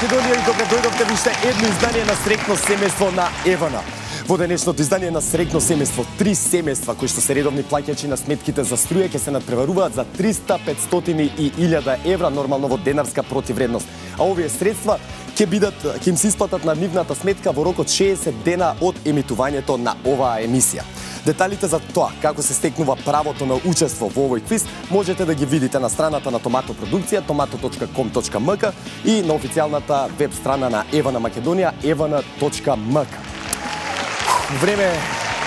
Македонија и кога дојдовте виште едно издание на Среќно семејство на Евана. Во денешното издание на Среќно семејство, 3 семејства кои што се редовни плаќачи на сметките за струја ќе се надпреваруваат за 300, 500 и 1000 евра, нормално во денарска противредност. А овие средства ќе им се исплатат на нивната сметка во рок од 60 дена од емитувањето на оваа емисија. Деталите за тоа како се стекнува правото на учество во овој квиз можете да ги видите на страната на Томато продукција tomato.com.mk и на официјалната веб страна на Евана Македонија evana.mk. Време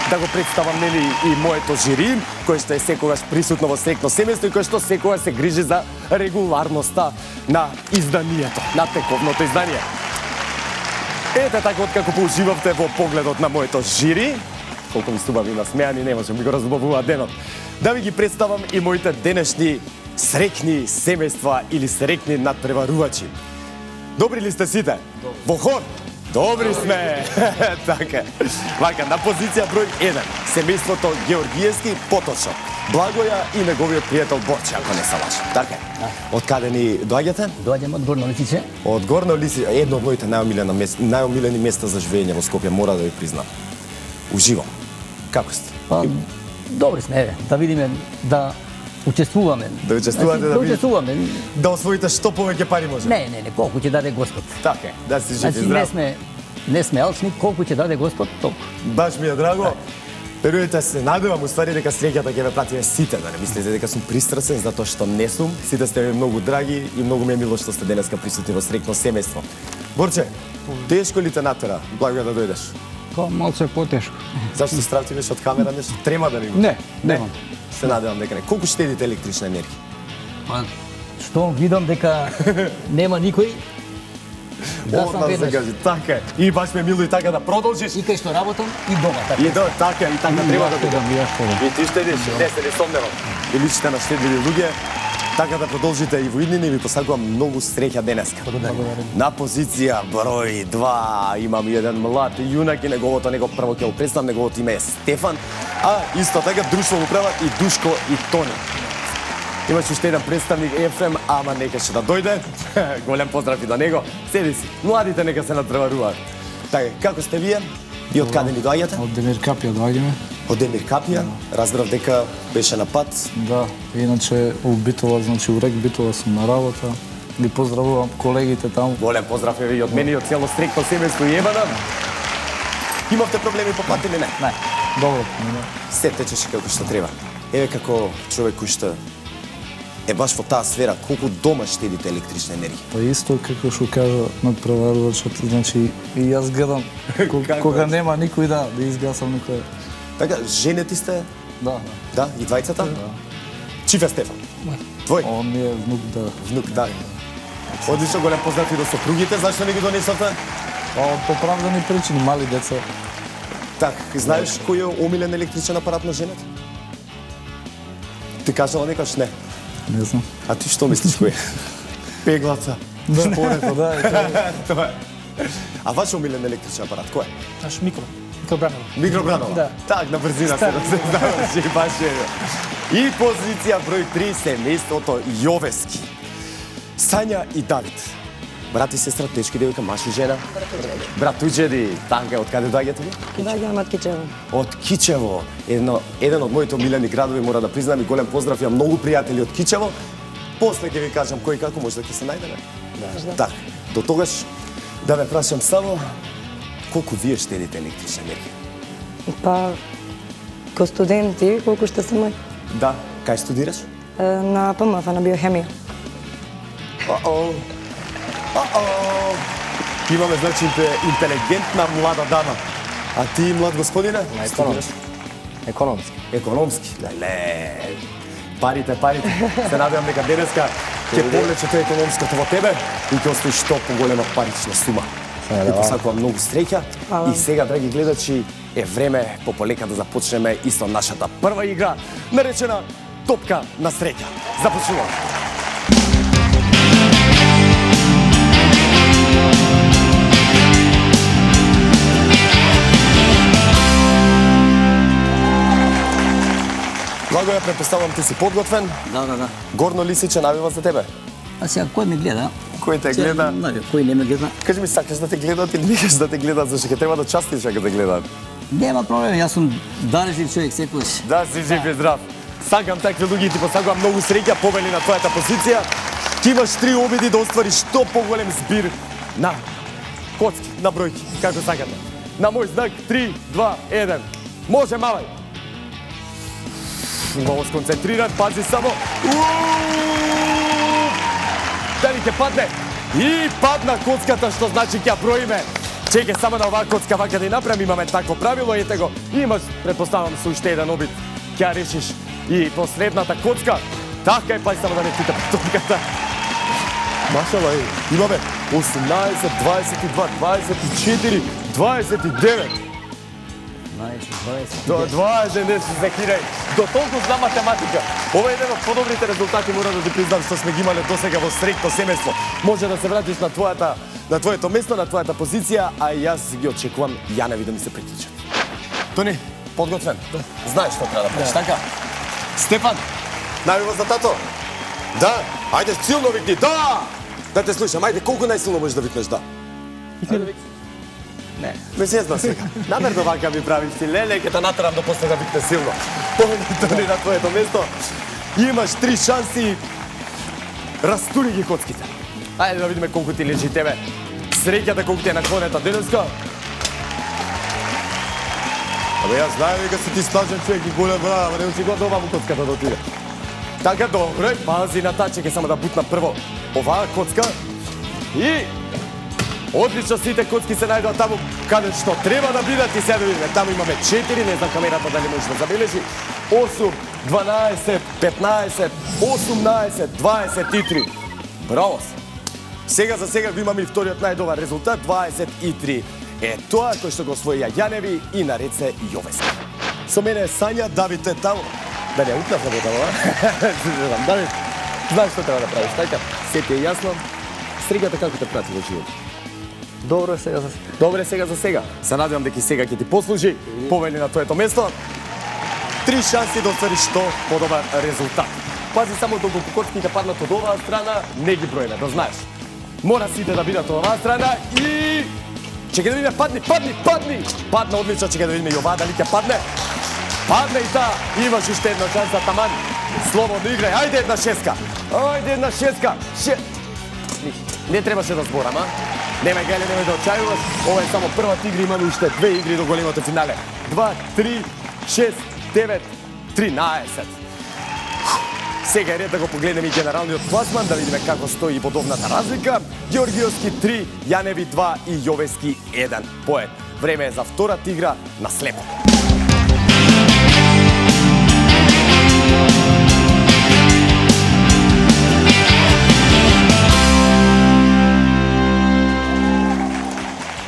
да го представам нели и моето жири, кое што е секогаш присутно во Среќно семејство и кое што секогаш се грижи за регуларноста на изданието, на тековното издание. Ете така откако поуживавте во погледот на моето жири, колку ми стубави насмеани, не можам, ми го разбавуваат денот. Да ви ги представам и моите денешни среќни семејства или среќни надпреварувачи. Добри ли сте сите? Во хор? Добри сме! Така. Вака, на позиција број 1, семејството Георгиевски Поточо, Благоја и неговиот пријател Борче, ако не се лажам. Така. Од каде ни доаѓате? Доаѓаме од Горно Лисиче. Од Горно Лисиче, едно од моите најомилени места за живење во Скопје, мора да ви признам. Уживам. Како сте? Па, добри сме, еве, да видиме, да учествуваме. Да учествувате, да видите. Учествуваме. Да освоите што повеќе пари може. Не, колку ќе даде Господ. Така, да си жив и здрав. Не сме алчни, колку ќе даде Господ, толку. Баш ми е драго. Верујте, се надевам уствари дека среќата ќе ве прати сите, да не мислите дека сум пристрасен, затоа што не сум. Сите сте ми многу драги и многу ми е мило што сте денеска присутни во Среќно семејство. Борче, тешко ли те натера, Благоја, да дојдеш? Па малце потешко. Зашто стравтивеш од камера нешто? Трема да ми го? Не, немам. Се надевам дека не. Колку штедите електрична енергија? Па, што видам дека нема никој, да сам веднаш. Така, и баш ме мило и така да продолжиш. И кај што работам, и дома, така. И така треба да бидам. И ти штедиш, не се не сомневам. И личите на штедливи луѓе. Така да продолжите и во иднина и ви посакувам многу среќа денеска. На позиција број 2 имам еден млад јунак и неговото прво ќе го представам, неговото име е Стефан, а исто така друштво го прават и Душко и Тони. Имаш уште еден представник Ефрем, ама нека ќе да дојде. Голем поздрав и до него. Седи си. Младите нека се надпреваруваат. Така, како сте вие? И од каде ни доаѓате? Од Демир Капија доаѓаме. Од Демир Капија? Разбрав дека беше на пат. Да, иначе у Битола, значи у Рек Битола сум на работа. Ги поздравувам колегите таму. Голем поздрав и од мене и од цело Среќно семејство и Евана. Имавте проблеми по пат или не? Не, добро. Се течеше како што треба. Еве како човек кој што е баш во таа сфера, колку дома штедите електрична енергија? Па исто како што кажа надпреварувачот, значи и јас гледам кога нема никој да изгасам никој. Така, женети сте? Да. Да, и двајцата? Да. Чиф е Стефан? Твој? Он ми е внук, да. Внук, да. Одлично, голем поздрав и до сопругите, зашто не ги донесовте? Па од оправдани причини, мали деца. Так, знаеш кој е омилен електричен апарат на жената? Ти кажала некојаш не? Не знам. А ти што мислиш кој е? Пеглаца. Да, шпорето, да. Тоа е. А ваш омилен електричен апарат кој е? Наш Микробранова. Микробранова? Да. Так, на брзина се да се заврши, баш е. И позиција број 3, семејството Јовески. Сања и Давид. Брат и сестра, тешки девојка, маж и жена. Братуџеди, танка, од каде доаѓате ви? Доаѓам од Кичево. Од Кичево. Еден од моите омилени градови, мора да признам, и голем поздрав, имам многу пријатели од Кичево. После ќе ви кажам кој како може да ќе се најдеме. Да. Так, до тогаш да ве прашам само колку вие штедите електрична енергија? Па, ко студенти, колку што се мој? Да, кај студираш? На ПМФ, на биохемија. Имаме, значи, интелигентна млада дама. А ти, млад господине? Економски. Економски. Леле. Парите. Се надевам дека денеска ќе повлечете економското во тебе и ќе остави што поголема парична сума. И посакувам многу среќа. И сега, драги гледачи, е време пополека да започнеме исто нашата прва игра, наречена Топка на среќа. Започнуваме. Благоја, претпоставувам ти си подготвен. Да. Горно Лисиче навива за тебе. А сега кој ме гледа? Кој те гледа? Кој не ме гледа? Кажи ми, сакаш да те гледат или не да те гледат, зашто ќе треба да частиш ако те гледаат? Нема проблем, јас сум дарежлив човек секогаш. Да, си жив и здрав. Сакам такви луѓе и ти посакувам многу среќа, победи на твојата позиција. Ти имаш 3 обиди да оствариш што поголем збир на коцки, на бројки, како сакате. На мој знак 3, 2, 1. Може, мавај. Много сконцентриран, пази само. Дали ќе падне? И падна коцката, што значи ќе броиме. Чекај само на оваа коцка вака да ја направим, имаме такво правило, ете го. Имаш, предпоставам, со уште еден обид. Ќе решиш и последната коцка. Така е, пази само да не пита топката. Машала, имаме 18, 22, 24, 29. 20, не се закирај. До толку знам математика. Ова е еден од подобрите резултати, мора да ти признам, што сме ги имале досега во среќно семејство. Може да се вратиш на твоето место, на твојата позиција, а и јас ги очекувам Јаневи да ми се приклучат. Тони, подготвен? Знаеш што треба да правиш, така? Стефан, најува за тато? Да? Ајде, силно викни, да! Да те слушам, ајде, колку најсилно можеш да викнеш да? Не. Ме се зна сега. Намерно вака ми правиш ти, леле, ќе те натерам да после да викне силно. Тони на твоето место. Имаш 3 шанси. Растури ги коцките. Ајде да видиме колку ти лежи тебе. Среќата колку ти е наклонета денеска. Абе, јас знаем дека си ти слажен човек и голем брат, ама не очигледно оваа коцката да отиде. Така, добре, пази на таа, чекај само да бутна прво оваа коцка. И одлично, сите коцки се најдоа таму каде што треба да бидат и сега да видиме. Таму имаме 4, не знам камерата дали може да забележи. 8, 12, 15, 18, 23. Браво! Сега за сега го имаме и вториот најдобар резултат, 23. Е тоа кој што го освоија Јаневи и наред се Јовески. Со мене е Сања, Давид е таму. Дали ја утнав на таму, а? Давид, знаеш што треба да правиш, така? Се ти е јасно? Среќата како те прати во живот? Добро е сега за сега. Добре сега за сега. Се надевам дека и сега ќе ти послужи. Повели на твоето место. 3 шанси да оствариш што подобар резултат. Пази само доколку коцките паднат од оваа страна, не ги броиме, да знаеш. Мора сите да бидат од оваа страна и... Чекај да видиме, падни! Падна одлично, чекај да видиме и оваа дали ќе падне. Падне и таа, имаш уште една шанса, таман. Слободно играј, ајде една шеска. Не требаше да зборам, а? Немај гајле, немај да очајуваш. Ова е само првата игра, имаме уште 2 игри до големото финале. 2, 3, 6, 9, 13. Сега е ред да го погледнеме и генералниот пласман, да видиме како стои бодовната разлика. Ѓоргиовски 3, Јаневи 2 и Јовески 1 поен. Време е за втората игра на слепо.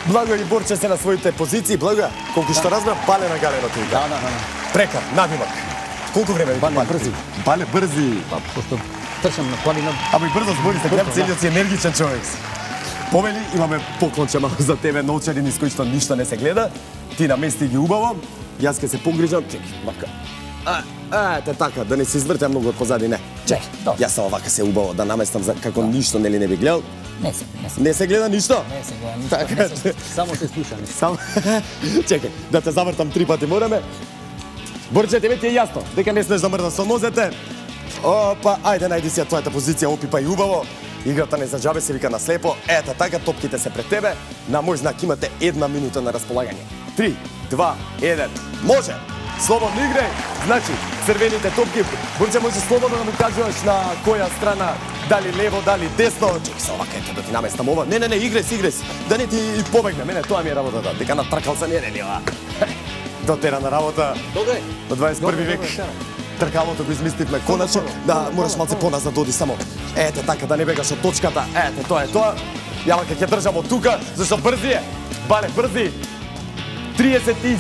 Благо и Борче се на своите позиции. Благо, колку што разбрам, бале на галеното игра. Да. Прекар, надимак. Колку време ви Бале брзи. Бале брзи. Па, пошто трчам на планина. Ама и брзо збори се, гледам целиот си енергичен човек. Повели, имаме поклонче малку за тебе, новчари низ кои што ништо не се гледа. Ти намести ги убаво, јас ке се погрижам. Чекай, вака. Ете така, да не се извртам многу од позади, не. Чекай, јас само вака се убаво да наместам за како ништо нели не би гледал. Не се. Не се гледа ништо? Не се гледа ништо. Така, Само се слуша. Само... Чекај, да те завртам 3 пати мораме. Борче, тебе ти е јасно, дека не смеш да мрдаш со нозете. Опа, ајде, најди си ја твојата позиција, опипа и убаво. Играта не за џабе се вика на слепо. Ета така, топките се пред тебе. На мој знак имате 1 минута на располагање. 3, 2, 1, може! Слободно играј. Значи, црвените топки, Борче, може слободно да му кажуваш на која страна, дали лево, дали десно. Чекай се овака, ете да ти наместам ова. Не, играј си. Да не ти побегне. Мене тоа ми е работата. Дека натркал се не ова. Дотерана работа. Добре. Во 21 век. Тркалото го измисливме конечно. Да, мораш малце поназад да оди само. Ете така да не бегаш од точката. Ете тоа е тоа. Ја вака ќе држам од тука, зашто брзи е. Бале, брзи. 33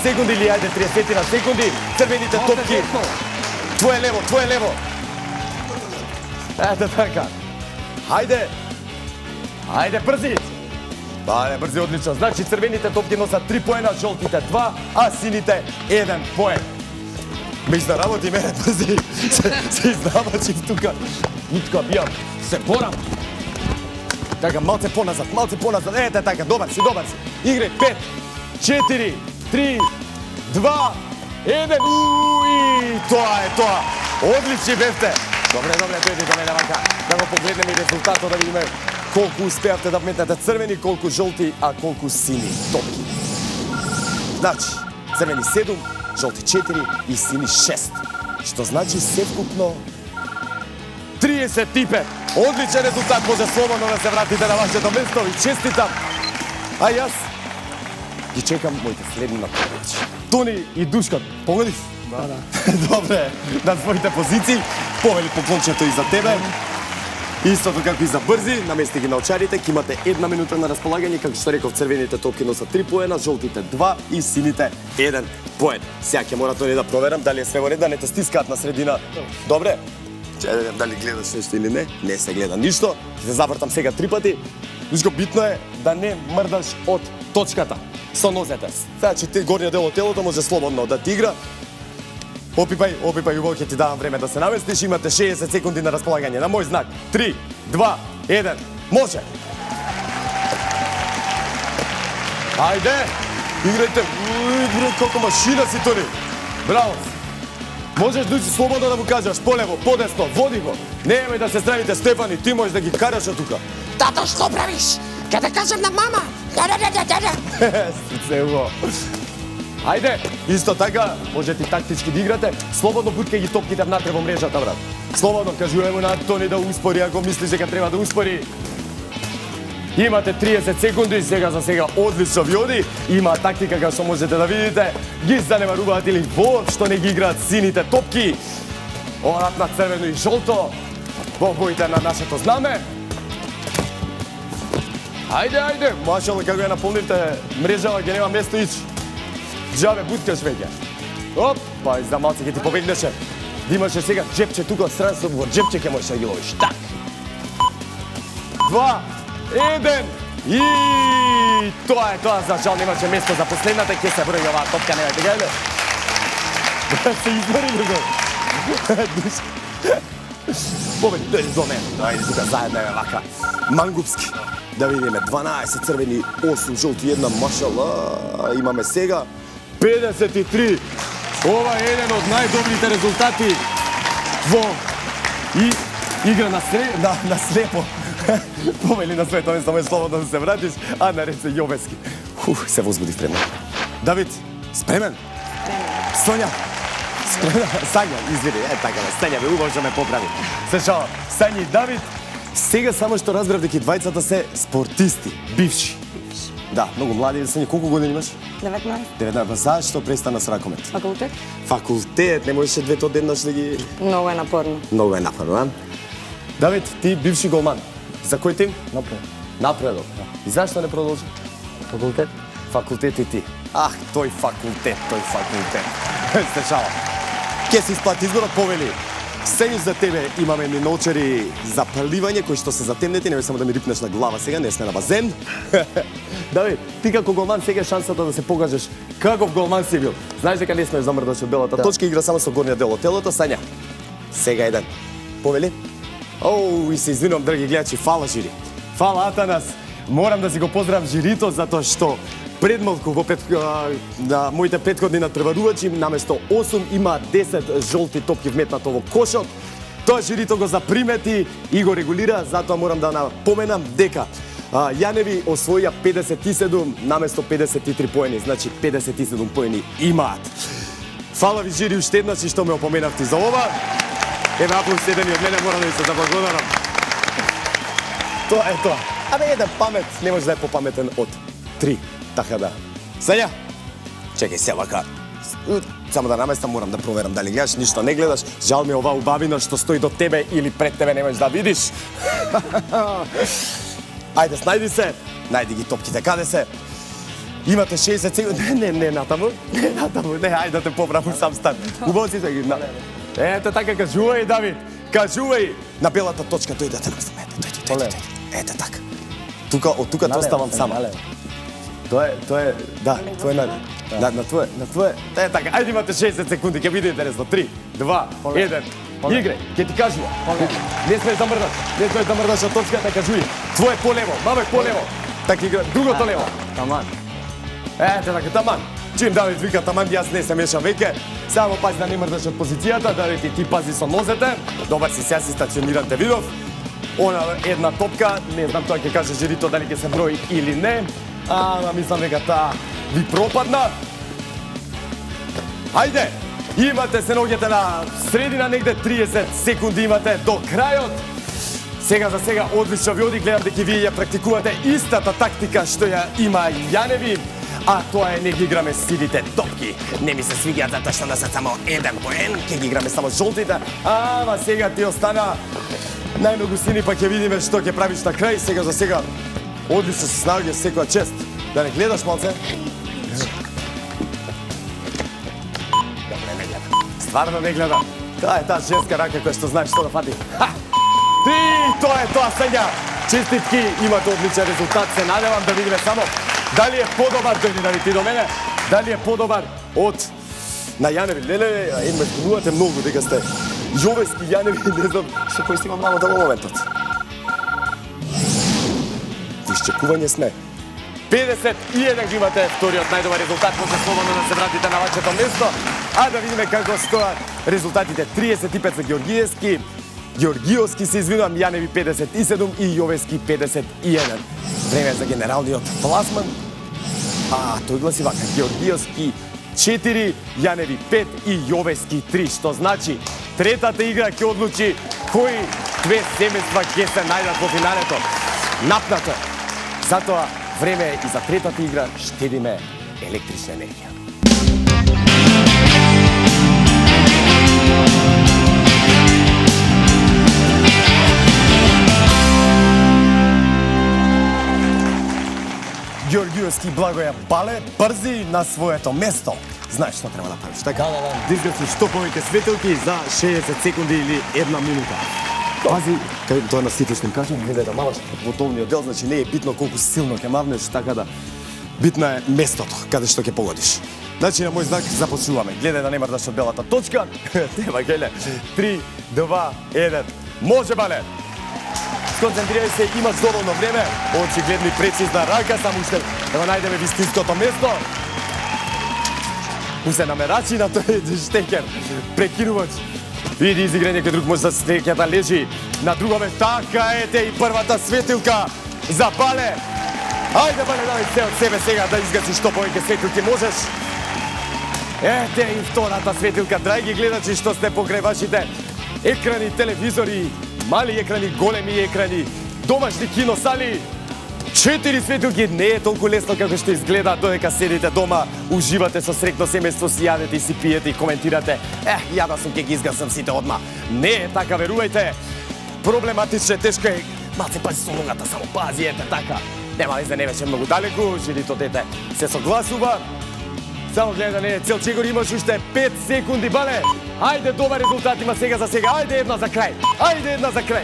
секунди или ајде 30 на секунди. Црвените топки. Твое лево. Ете така. Ајде брзи. Бале, брзи, одлично. Значи црвените топки носат 3 поена, жолтите 2, а сините 1 поен. ме изнаработи мене, пази. Се изнаработив тука. Утка бијам, се порам. Така, малце поназад. Ете така, добар си. Играј, 5, 4, 3, 2, 1. Уи, тоа. Одлични бевте. Добре, дојди до мене вака. Да го погледнеме и резултатот, да видиме колку успеавте да вметнете црвени, колку жолти, а колку сини топки. Значи, црвени 7, жолти 4 и сини 6. Што значи севкупно 35. Одличен резултат, може слободно да се вратите на вашето место и честитам. А јас ги чекам моите следни напредувачи. Тони и Душкан, погодив? Да. Добре, на своите позиции. Повели поклончето и за тебе. Истото како и за брзи, намести ги на очарите, ки имате 1 минута на располагање, како што реков, црвените топки носат 3 поена, жолтите 2 и сините 1 поен. Сега ќе мора Тони да проверам дали е све во ред, да не те стискаат на средина. Добре? Ќе видам дали гледаш нешто или не. Не се гледа ништо. Ќе се завртам сега 3 пати. Вишко, битно е да не мрдаш од точката со нозете. Значи, горниот дел од телото може слободно да ти игра. Опипај, убаво ќе ти давам време да се наместиш. Имате 60 секунди на располагање. На мој знак. 3, 2, 1. Може! Ајде! Играјте! Играј колко машина си, Тони! Браво! Можеш да слободно да му кажеш полево, подесно, води го. Немај да се стравите, Стефани, ти можеш да ги караш од тука. Тато, што правиш? Ке да кажам на мама. Сцево. Ајде, исто така, можете тактички да играте. Слободно буткај ги топките внатре во мрежата, брат. Слободно кажуваме му на Тони да успори, ако мислиш дека треба да успори. Имате 30 секунди, сега за сега одлично ви оди. Има тактика како што можете да видите. Ги занемаруваат или воопшто не ги играат сините топки. Одат на црвено и жолто во боите на нашето знаме. Ајде, машала како ја наполните мрежава, ќе нема место ич. Джабе буткаш веќе. Оп, па и за малце ќе ти побегнеше. Да имаше сега джепче тука од страна, во джепче ќе можеш да ги ловиш. Так. 2, 1 и тоа е тоа, за жал немаше место за последната, ќе се брои оваа топка, немајте гледа. Да се измори го. Победи, дојди до мене. Дојди тука заедно е вака. Мангупски. Да видиме 12 црвени, 8 жолти, 1 машала. Имаме сега 53. Ова е еден од најдобрите резултати во игра на слепо. Повели на свето, не само е слободно да се вратиш, а наред се Јовески. Се возбуди спремен. Давид, спремен? Сонја, спремен? Сања, извини, така да, Сања ме убаво што ме поправи. Се шалам, Сања и Давид, сега само што разбрав дека двајцата се спортисти, бивши. Да, многу млади, Сања, колку години имаш? 19. 19, па зашто престана с ракомет? Факултет? Факултет, не можеше двете одеднаш да ги... Многу е напорно. Многу е напорно, а? Давид, ти бивши голман. За кој тим? Напредок. И зашто не продолжи? Факултет? Факултет и ти. Ах, тој факултет. Сте шала. Ке се исплати изборот, повели. Сењу за тебе имаме ни научари за паливање, кои што се затемнети, не само да ми рипнеш на глава сега, не сме на базен. Давид, ти како голман сега е шансата да се покажеш каков голман си бил. Знаеш дека не смееш да мрдаш од белата точка, игра само со горниот дел од телото. Сања, сега еден. Повели? Оу, и се извинувам, драги гледачи, фала жири. Фала, Атанас. Морам да си го поздравам жирито, затоа што предмалку на моите претходни надпреварувачи наместо 8 има 10 жолти топки вметнато во кошот. Тоа жирито го запримети и го регулира, затоа морам да напоменам дека Јаневи освоја 57 наместо 53 поени, значи 57 поени имаат. Фала ви жири уште еднаш и што ме опоменавте за ова. Еве аплодисирани од мене, морам да ви се заблагодарам. Тоа е тоа. Абе, еден памет не може да е попаметен од 3. Така да. Сања, чекај се вака. Само да наместам, морам да проверам дали гледаш, ништо не гледаш. Жал ми оваа убавина што стои до тебе или пред тебе не можеш да видиш. Ајде, снајди се. Најди ги топките, каде се? Имате 60 секунди. Не, натаму. Не, ајде да те поправам сам стан. Убаво си се ги. Ете така, кажувај, Давид. Кажувај. На белата точка, дојдете на стамете. Дојди. Ете така. Тука, од тука те оставам сама. Тоа е, да, тоа е на твое. Е така, ајде имате 60 секунди, ќе биде интересно. 3, 2, 1. Игре, ќе ти кажува. Не смееш да мрдаш од точката, кажуи. Твое полево, маме полево. Така игра, другото лево. Таман. Ете така, таман. Чим Давид вика таман, јас не се мешам веќе. Само пази да не мрдаш од позицијата, Давид ти пази со нозете. Добар си, сега си стациониран те видов. Она една топка, не знам тоа ќе каже жирито дали ќе се брои или не. Ама мислам дека таа ви пропадна. Ајде, имате се ногите на средина, негде 30 секунди имате до крајот. Сега за сега одлично ви оди, гледам дека вие ја практикувате истата тактика што ја има Јаневи, а тоа е не ги играме сивите топки. Не ми се свиѓаат затоа што носат само еден поен, ќе ги играме само жолтите, ама сега ти остана најмногу сини, па ќе видиме што ќе правиш на крај. Сега за сега одлично се снаоѓаш, секоја чест. Да не гледаш малце? Стварно не гледа. Таа е таа женска рака која што знаеш што да фати. И тоа е тоа сега. Честитки, имате одличен резултат. Се надевам да видиме само дали е подобар, дојди да ви ти до мене, дали е подобар од на Јаневи. Леле, ме збунувате многу дека сте Јовески, Јаневи, не знам што кој стигам мамо во моментот. Исчекување сме. 51 ги имате, вториот најдобар резултат, може слободно да се вратите на вашето место, а да видиме како стојат резултатите. 35 за Георгиевски се извинувам, Јаневи 57 и Јовески 51. Време за генералниот пласман. Тој гласи вака: Георгиевски 4, Јаневи 5 и Јовески 3, што значи третата игра ќе одлучи кои две семејства ќе се најдат во финалето. Напнато. Затоа време е и за третата игра, штедиме електрична енергија. Георгиевски Благоја Бале брзи на своето место. Знаеш што треба да правиш, така? Да изгасиш што повеќе светилки за 60 секунди или една минута. Пази, кај тоа на сите што им кажам, гледај да маваш готовниот дел, значи не е битно колку силно ќе мавнеш, така да битно е местото каде што ќе погодиш. Значи на мој знак започнуваме. Гледај да не мрдаш од белата точка. Нема геле. 3, 2, 1. Може, Бале. Сконцентрирај се, имаш доволно време. Очигледно и прецизна рака, само уште да го најдеме вистинското место. Усе намерачи на тој штекер. Прекинувач. Види изигре некој друг, може да светилката лежи на друго место. Така ете и првата светилка за Бале. Ајде, Бале, давај се од себе сега да изгасиш што повеќе светилки можеш. Ете и втората светилка, драги гледачи што сте покрај вашите екрани, телевизори, мали екрани, големи екрани, домашни киносали. 4 светилки не е толку лесно како што изгледа, додека седите дома, уживате со среќно семејство, си јадете и си пиете и коментирате. Ја да сум ќе ги изгасам сите одма. Не е така, верувајте. Проблематично е, тешко е. Малце пази со ногата, само пази, ете така. Нема веќе, не беше многу далеку, жирито дете се согласува. Само гледа да не е цел чегор, имаш уште 5 секунди, Бале. Ајде, добар резултат има сега за сега. Ајде една за крај. Ајде една за крај.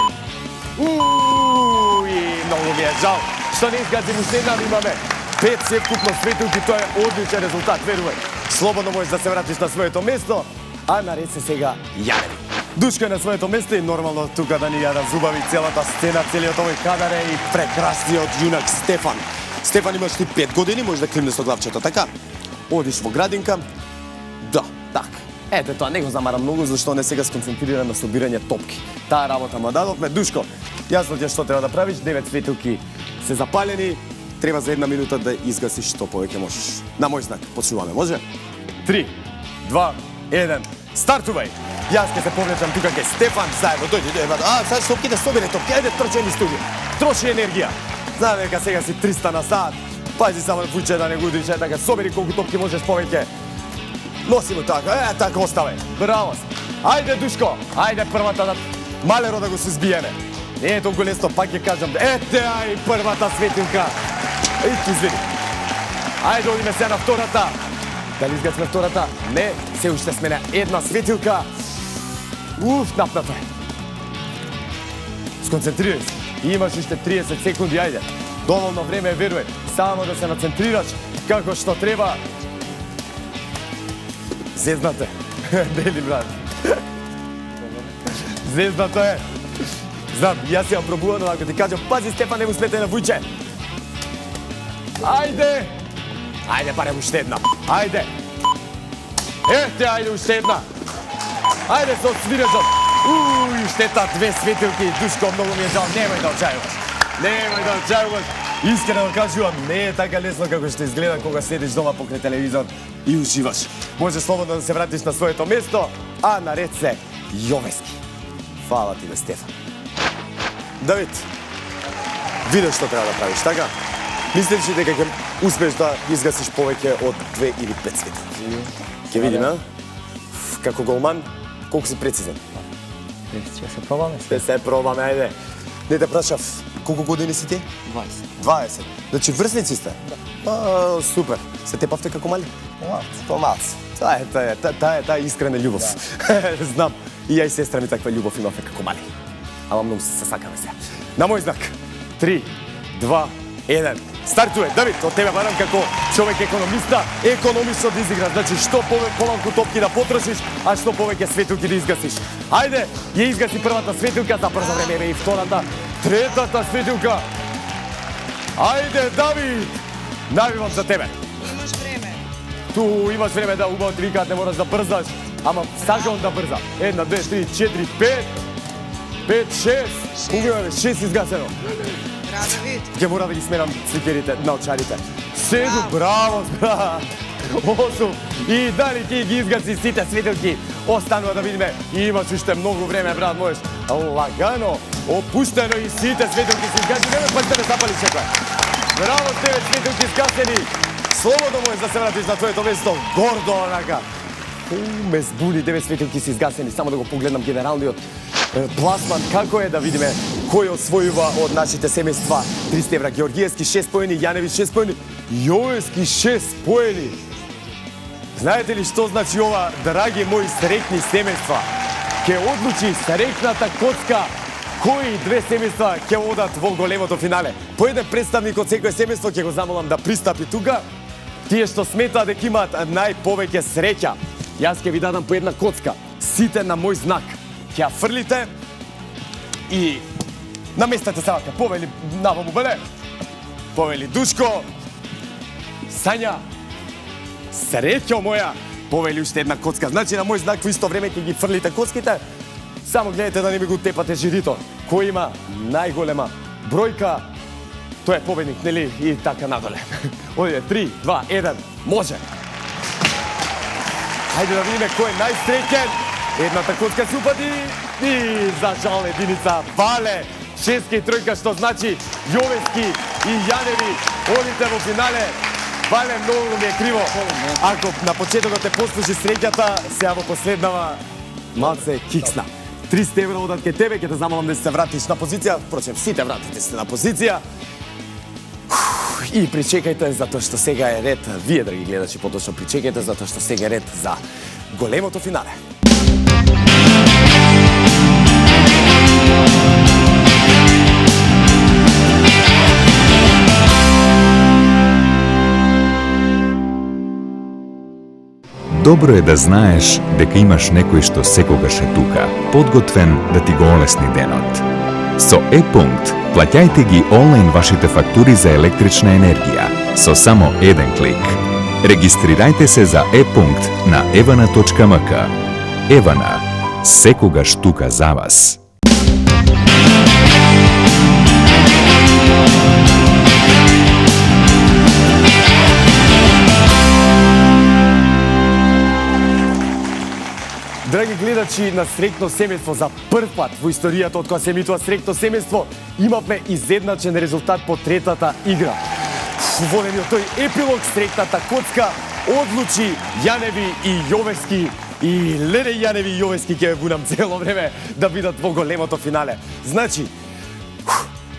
Многу ми е жал што не изгазим уште една, имаме 5 севкупно светилки, тоа е одличен резултат, верувај. Слободно можеш да се вратиш на своето место, а наред се сега Јаневи. Душко е на своето место и нормално тука да ни ја разубави целата сцена, целиот овој кадар е и прекрасниот јунак Стефан. Стефан, имаш ти 5 години, можеш да климнеш со главчето, така? Одиш во градинка. Да, така. Ете тоа, не го замара многу, зашто не сега сконцентрира на собирање топки. Таа работа му дадовме. Душко, јасно ти што треба да правиш, 9 светилки се запалени, треба за една минута да изгасиш што повеќе можеш. На мој знак, почнуваме, може? 3, 2, 1, стартувај! Јас ќе се повлечам тука кај Стефан, заедно, дојди, сега топките, собере топки, ајде, трчи ни студио, троши енергија. Знам дека сега си 300 на сат, пази само вуќе да не гудиш, така, собери колку топки можеш повеќе. Носи му така, така оставај. Браво! Ајде, Душко, ајде првата да малеро да го се збиеме. Не е толку лесно, пак ќе кажам. Ете, ај, првата светилка. Извини. Ајде, одиме сега на втората. Дали изгасме втората? Не, се уште сме на една светилка. Напнато е. Сконцентрирај се. Имаш уште 30 секунди, ајде. Доволно време, веруј. Само да се нацентрираш како што треба. Зезнате. Дели, брат. Зезнато е. Знам, јас ја пробувам, ако ти кажам, пази Стефан, не му смете на вујче. Ајде! Ајде, барем уште една. Ајде! Ете, ајде уште една. Ајде со свирежот. Штета, две светилки. Душко, многу ми е жал. Немој да очајуваш. Немој да очајуваш. Искрено да кажувам, не е така лесно како што изгледа кога седиш дома покрај телевизор и уживаш. Може слободно да се вратиш на своето место, а наред се Јовески. Фала ти бе, Стефан. Давид, видиш што треба да правиш, така? Мислиш ли дека ќе успееш да изгасиш повеќе од 2 или 5 светилки? Ќе видиме, како голман, колку си прецизен? Ќе се пробаме. Ще се пробаме, ајде. Не те прашав, колку години си ти? 20. 20. Значи врсници сте? Да. Супер. Се тепавте како мали? Помалци. Таа е искрена љубов. Знам. И ја и сестра ми таква љубов имавме како мали. Ама многу се сакаме се. На мој знак. 3, 2, 1. Стартуе. Давид, од тебе барам како човек економиста, економично да изиграш. Значи, што помалку топки да потрошиш, а што повеќе светилки да изгасиш. Ајде, ја изгаси првата светилка, за брзо време и втората, третата светилка. Ајде, Давид! Навивам за тебе. Имаш време. Ту имаш време да убаво ти викаат, не мораш да брзаш. Ама сакам да брза. 1, 2, 3, 4, 5. 5, 6. Кога имаме 6 изгасено. Давид. Ќе мора да ги сменам сликерите на очарите. 7, браво, брат. 8. И дали ти ги изгаси сите светилки. Останува да видиме. И имаш уште многу време, брат, можеш. Лагано, опуштено и сите светилки се изгаси. Време, па ще ме запали чекај. Браво, 9 светилки изгасени. Слободно можеш да се вратиш на твоето место. Гордо, онака. Ме збуни, 9 светилки се изгасени. Само да го погледнам генералниот пласман. Како е да видиме кој освојува од нашите семејства 300 евра. Георгиевски 6 поени, Јаневи 6 поени, Јовески 6 поени. Знаете ли што значи ова, драги мои срекни семејства? Ке одлучи срекната коцка кои две семејства ќе одат во големото финале. По еден представник од секој семејство ќе го замолам да пристапи тука. Тие што сметаат дека имаат најповеќе среќа. Јас ќе ви дадам по една коцка. Сите на мој знак. Ќе ја фрлите и наместете сака. Повели наваму бъде. Повели Душко. Сања. Среќо моја. Повели уште една коцка. Значи на мој знак во исто време ќе ги фрлите коцките. Само гледате да не ми го тепате жирито. Кој има најголема бројка, тој е победник, нели? И така надоле. Оде 3, 2, 1. Може. Хајде да видиме кој е најсреќен. Едната коцка се упади и за жал единица Вале. Шестка и тројка, што значи Јовески и Јаневи одите во финале. Вале, многу ми е криво. Ако на почетокот те послужи среќата, сега во последнава малце киксна. 300 евра одат ке тебе, ќе те замолам да се вратиш на позиција. Впрочем, сите вратите се на позиција. И причекајте, затоа што сега е ред, вие, драги гледачи, поточно причекајте, затоа што сега е ред за големото финале. Добро е да знаеш дека имаш некој што секогаш е тука, подготвен да ти го олесни денот. Со E-Punkt плаќајте ги онлайн вашите фактури за електрична енергија со само еден клик. Регистрирајте се за E-Punkt на evana.mk. Евана, секогаш тука за вас. Драги гледачи на Срекно семејство, за прв пат во историјата од кога се емитува Срекно семејство, имавме изедначен резултат по третата игра. Водениот тој епилог, срекната коцка одлучи Јаневи и Јовески. И леле Јаневи и Јовески ќе бунам цело време да бидат во големото финале. Значи,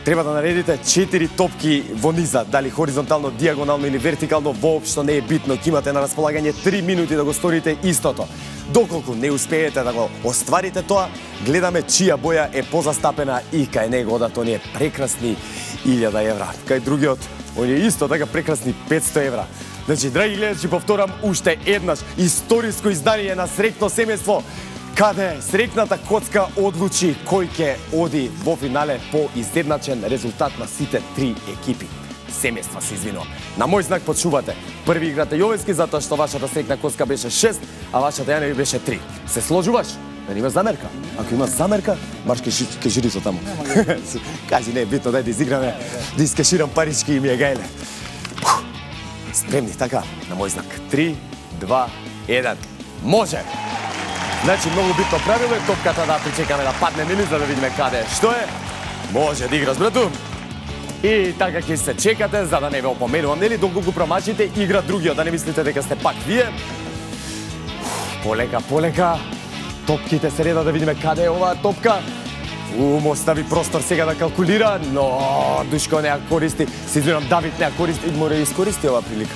треба да наредите 4 топки во низа, дали хоризонтално, диагонално или вертикално, воопшто не е битно. Ќе имате на располагање 3 минути да го сторите истото. Доколку не успеете да го остварите тоа, гледаме чија боја е позастапена и кај него одат оние прекрасни 1000 евра. Кај другиот Он е исто така прекрасни 500 евра. Значи, драги гледачи, повторам уште еднаш историско издание на Среќно семејство, каде среќната коцка одлучи кој ќе оди во финале по изедначен резултат на сите 3 екипи. Семејства се извинувам. На мој знак почувате. Први играте Јовески затоа што вашата среќна коцка беше 6, а вашата Јаневи беше 3. Се сложуваш? Да имаш замерка? Ако имаш замерка, марш ке жирито таму. Кажи, не е битно, дај да изиграме, да искаширам парички и ми е гајле. Спремни, така, на мој знак. 3, 2, 1. Може! Значи, многу битно правило е топката да причекаме да падне, нели, за да видиме каде што е. Може да играш, брату. И така ќе се чекате, за да не ве опоменувам, нели, доколку го промачите, игра другиот, да не мислите дека сте пак вие. Полека, полека. Топките се реда да видиме каде е оваа топка. Му остави простор сега да калкулира, но Душко не ја користи. Се извинувам, Давид не ја користи, мора да искористи оваа прилика.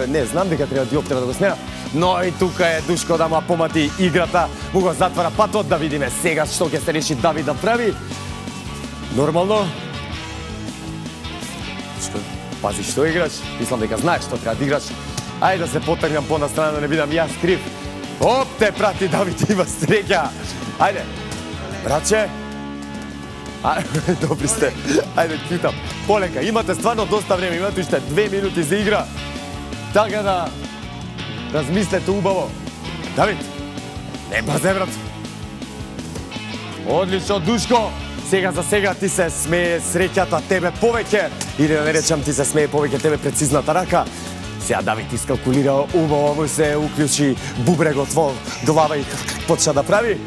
Не, знам дека треба диоптера да го смена, но и тука е Душко да му помати играта, му го затвара патот, да видиме сега што ќе се реши Давид да прави. Нормално. Душко, пази што играш, мислам дека знаеш што треба да играш. Ајде да се потргнам понастрана да не видам јас крив. Оп, те прати Давид, има среќа. Ајде, братче. Добри сте. Ајде, кјутам. Полека, имате стварно доста време, имате уште 2 минути за игра. Така да размислете убаво. Давид, не бързе, брат. Одлично, Душко. За сега ти се смее среќата тебе повеќе. Или да не речам, ти се смее повеќе тебе прецизната рака. Сега Давид искалкулира, убаво му се уклучи бубрегот во глава и почна да прави.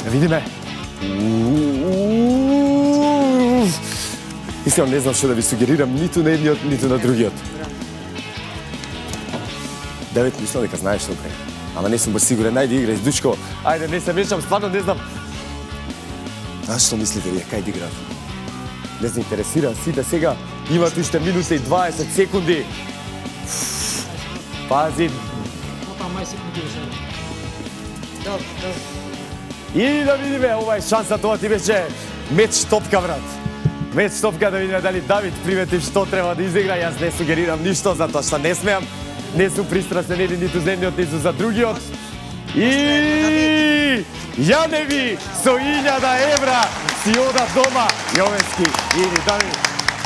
Да видиме. Искрено не знам што да ви сугерирам ниту на едниот, ниту на другиот. Давид, мислам дека знаеш што е. Ама не сум баш сигурен, најде играј, Дучко. Ајде, не се мешам, стварно не знам. А што мислите вие, кај да играат? Не се интересира, сите сега имат уште минута и 20 секунди. Пази. И да видиме, ова е шанса, тоа ти беше меч топка, брат. Меч топка, да видиме дали Давид примети што треба да изигра. Јас не сугерирам ништо, затоа што не смеам. Не сум пристрасен или ниту за едниот, ниту за другиот. И Јаневи со 1000 евра си ода дома. Јовески, иди, Давид.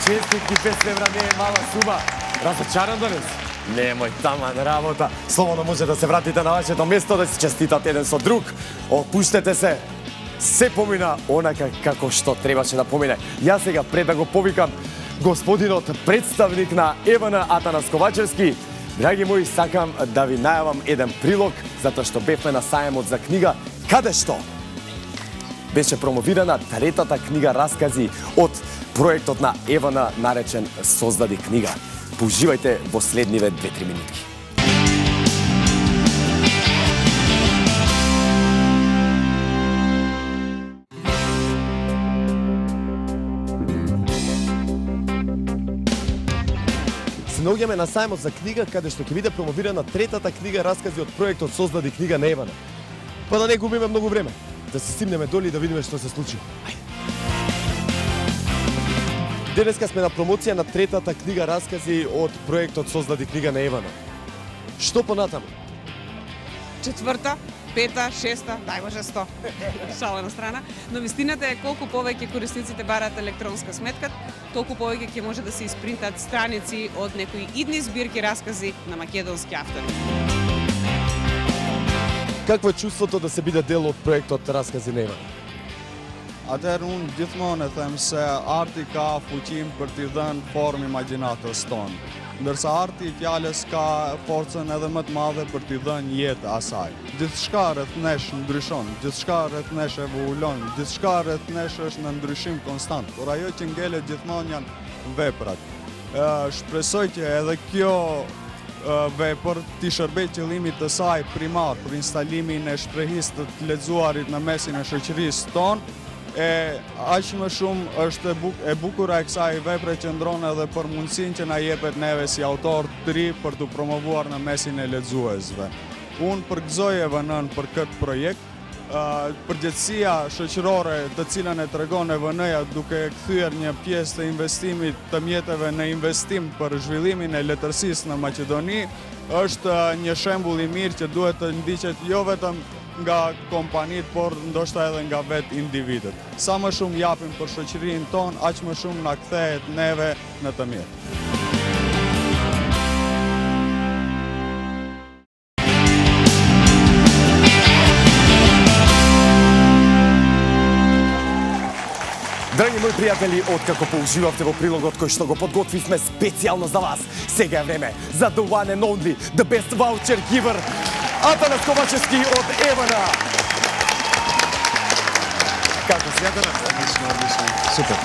Честитки, 500 евра не е мала сума. Разочаран данес? Немој тама на работа. Слободно може да се вратите на вашето место, да си честитате еден со друг. Опуштете се. Се помина онака како што требаше да помине. Јас сега пред да го повикам господинот представник на ЕВН Атанас Ковачевски. Драги мои, сакам да ви најавам еден прилог, затоа што бевме на сајмот за книга, каде што беше промовирана третата книга раскази од проектот на ЕВН наречен Создади книга. Поуживајте во следниве 2-3 минутки. Се наоѓаме на сајмот за книга, каде што ќе биде промовирана третата книга раскази од проектот Создади книга на ЕВН. Па да не губиме многу време, да се стимнеме доли и да видиме што се случи. Денеска сме на промоција на третата книга раскази од проектот Создади книга на ЕВН. Што понатаму? Четврта, пета, шеста, дај може 100. Шала на страна. Но вистината е колку повеќе корисниците бараат електронска сметка, толку повеќе ќе може да се испринтат страници од некои идни збирки раскази на македонски автори. Какво е чувството да се биде дел од проектот Раскази на ЕВН? Atëherë unë gjithmonë e them se arti ka fuqin për t'i dhënë formë imagjinatës tonë. Ndërsa arti I fjalës ka forcën edhe më të madhe për t'i dhënë jetë asaj. Gjithçka rreth nesh ndryshon, gjithçka rreth nesh evoluon, gjithçka rreth nesh është në ndryshim konstant, por ajo që ngelet gjithmonë janë veprat. Shpresoj që edhe kjo vepër t'i shërbej qëllimit të saj primar për instalimin e shprehisë të lexuarit në mesin e shoqërisë tonë. Aq më shumë është e bukura e kësaj vepre që ndron edhe për mundësinë që na jepet neve si autor të ri për të promovuar në mesin e lexuesve. Unë përgëzoj EVN-n për këtë projekt përgjegjësia shoqërore të cilën e tregon EVN-ja duke kthyer një pjesë të investimit të mjeteve në investim për zhvillimin e letërsisë në Maqedoni, është një shembull i mirë që duhet të ndiqet jo vetëm nga kompanit, por ndoshta edhe nga vetë individët. Sa më shumë japim për shoqërinë tonë, aq më shumë na kthehet neve në të mirë. Драги мои пријатели, откако поуживавте во прилогот кој што го подготвивме специјално за вас, сега е време за the one and only, the best voucher giver, Атанас Ковачевски од Евана. Како си, Атанас? Одлично. Супер.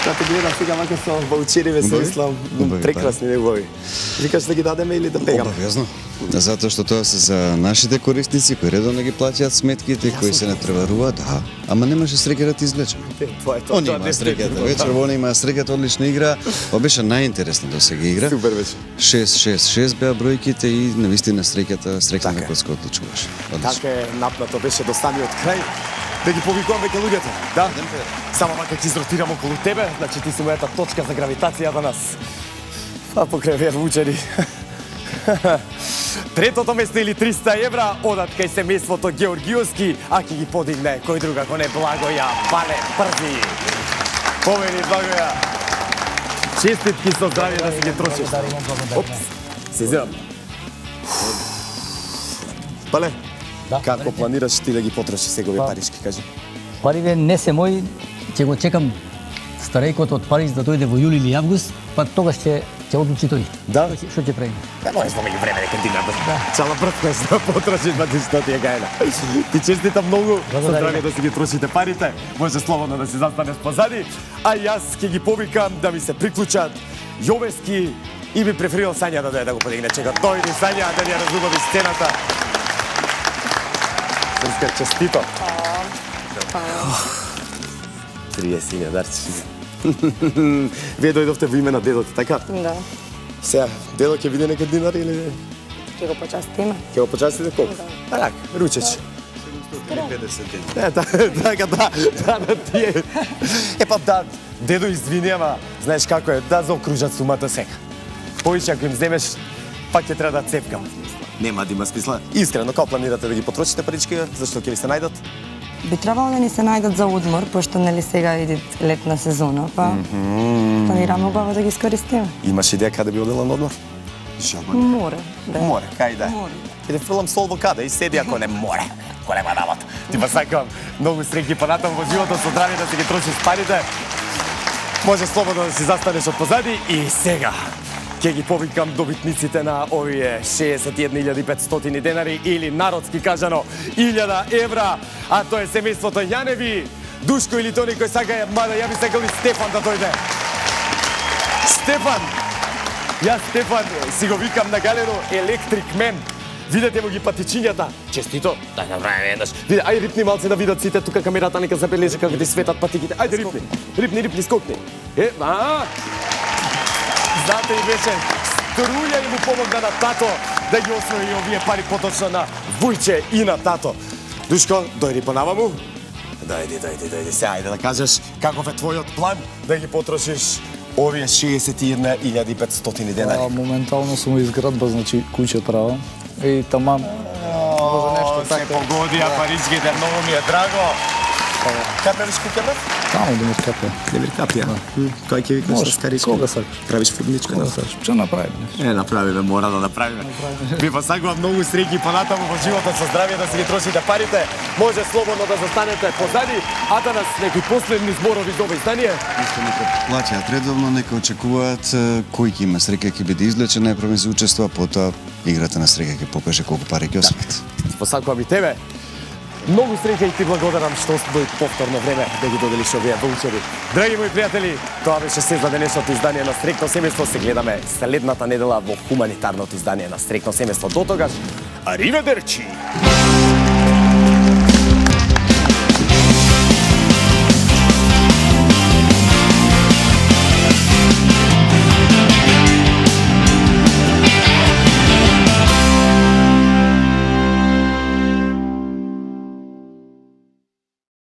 Да те гледам сега мака со ваучериве се ислам, прекрасни негови. Викаш да ги дадеме или да пегаме? Обавезно. Затоа што тоа се за нашите корисници кои редовно ги плаќаат сметките, кои се натпреваруваат, да. Ама немаше среќа да ти извлечеме. Тоа е тоа. Он има среќата, вечер он има среќата, одлична игра. Ова беше најинтересна досега игра. Супер беше. 6-6-6 беа бројките и навистина среќата на коцка одлучуваше. Така е, напнато беше до самиот крај. Да ги повикувам веќе луѓето, да? Само мака ќе изротирам околу тебе, значи ти си мојата точка за гравитација данас. Па покрај вие вучери. Третото место или 300 евра одат кај семејството Георгиевски, а ќе ги подигне кој друг ако не Благоја Бале Први. Помени Благоја. Честитки со здравје да си ги трошиш. Опс, се земам. Бале, како планираш ти да ги потрошиш сегови парички, кажи? Париве не се мои, ќе го чекам старејкот од Париз да дојде во јули или август, па тогаш ќе одлучи тој. Да? Што ќе правиме? Не можеш во меѓувреме дека ти цела брткаш да потрошиш 200 гајна. Ти честитам многу, со здравје да си ги трошите парите, може слободно да си застанеш позади, а јас ќе ги повикам да ми се приклучат Јовески и би преферирал Сања да дојде да го подигне. Чека, дојди Сања да ни ја разубави сцената. Срска, честито. 30 дарчи. Вие дојдовте во име на дедото, така? Да. Сега, дедо ќе биде некој динар или... Ќе го почастиме. Ќе го почастите колку? Да. Так, ручеч. 750 Така, да, тие. Епа, да, дедо, извини, ама, знаеш како е, да заокружат сумата сега. Повеќе ако им земеш, пак ќе треба да цепкам. Нема да има смисла. Искрено, како планирате да ги потрошите парички, зашто ќе ви се најдат? Би требало да ни се најдат за одмор, пошто нели сега иде летна сезона, па планираме убаво да ги искористиме. Имаш идеја каде би одела на одмор? Море, да. Море, кај да е? Море. Ќе да фрлам сол во каде и седи ако не море. Голема работа. Ти па сакам многу среќи понатаму во животот, со здравје да си ги трошиш парите. Може слободно да си застанеш од позади и сега ќе ги повикам добитниците на овие 61.500 денари или народски кажано 1000 евра, а тоа е семејството Јаневи, Душко или тој кој сака, мада ја би сакал и Стефан да дојде. Стефан! Јас Стефан си го викам на галеро Електрик Мен. Видете му ги патичињата. Честито, да направиме еднаш. Виде, ај рипни малце да видат сите тука камерата, нека забележи како ти светат патиките. Ајде рипни, скокни. Зате и беше струја и му помогна на тато да ги освои овие пари, поточно на Вујче и на тато. Душко, дојди понаваму. Дојди. Сега ајде да кажеш каков е твојот план да ги потрошиш овие 61.500 денари. Моментално сум изградба, значи куќа права. И тамам може нешто така. Се погодија паричките, многу ми е драго. Кај правиш куќа, брат? Таму Демир Капија. Демир Капија? Кој ќе викнеш с каричка? Кога сакаш? Правиш фурничка? Кога сакаш? Што направиме? Направиме, мора да направиме. Би посакувам многу среќи понатаму во животот, со здравје да си ги трошите парите. Може слободно да застанете позади, а да нас некои последни зборови за ова издание. Исто нека плаќаат редовно, нека очекуваат кој ќе има среќа ќе биде извлечен најпрво за учество, потоа играта на среќа ќе покаже колку пари ќе освоат. Посакувам и тебе. Многу среќа и ти благодарам што дојде повторно време да ги доделиш овие ваучери. Драги мои пријатели, тоа беше се за денешното издание на Среќно семејство. Се гледаме следната недела во хуманитарното издание на Среќно семејство. До тогаш, ариведерчи!